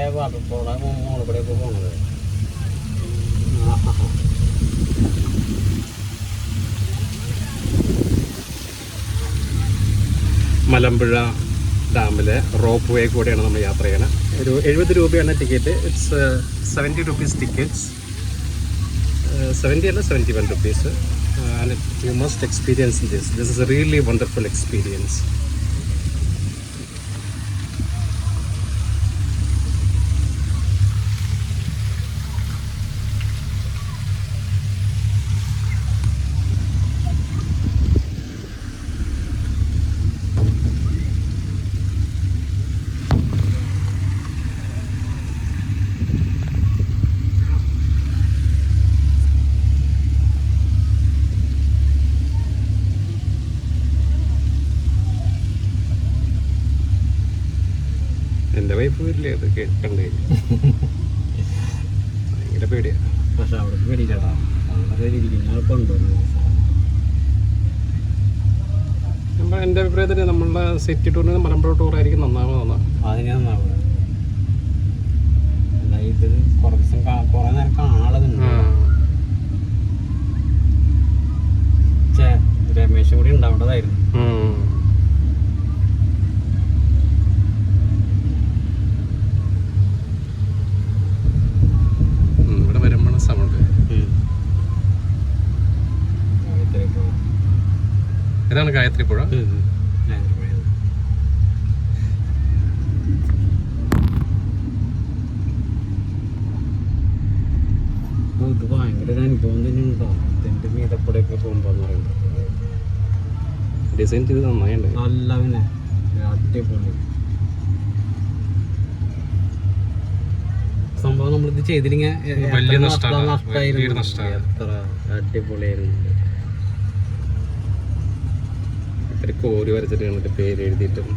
അതിൻ്റെ വാട്ടർഫോളാ മോളിൽ കൂടെയൊക്കെ പോണത്. മലമ്പുഴ ഡാമിലെ റോപ്പ് വേ കൂടെയാണ് നമ്മൾ യാത്ര ചെയ്യണത്. ഒരു 70 രൂപയാണ് ടിക്കറ്റ്. It's 70 rupees tickets. 70 അല്ല 71 rupees. And you must experience this is A really wonderful experience. എൻ്റെ വൈഫ് വരില്ലേ അത് കേൾക്കണ്ടേ? ഭയങ്കര പേടിയാണ്. പക്ഷെ അവിടെ പേടിയില്ലടാ, അവിടെ ഇരിക്കുന്ന കൊണ്ടുവന്നു. എൻ്റെ അഭിപ്രായത്തിൽ നമ്മളുടെ സിറ്റി ടൂറിന് മലമ്പുഴ ടൂറായിരിക്കും നന്നാവുന്നതാണ്. അതിന് നന്നാവുക. ഇത് കുറച്ച് കുറേ നേരം കാണുന്നുണ്ട്. രമേശ് കൂടി ഉണ്ടാവേണ്ടതായിരുന്നു. ഇവിടെ വരുമ്പോഴാണ് സൗണ്ട്. ഇതാണ് ഗായത്രി പുഴ. ഇത് ഭയങ്കര ഒരു അനുഭവം തന്നെ ഉണ്ടോ ഇതിൻ്റെ മീതപ്പുറയൊക്കെ പോകുമ്പോന്ന് പറയുന്നത്. ഡിസൈൻ ചെയ്ത് നന്നായിട്ടുണ്ട്. നല്ല പിന്നെ അടിപൊളി സംഭവം. നമ്മളിത് ചെയ്തില്ലെങ്കിൽ വലിയ നഷ്ടമായിരുന്നു. എത്ര അടിപൊളിയായിരുന്നു. കോരി വരച്ചിട്ട് പേര് എഴുതിയിട്ടും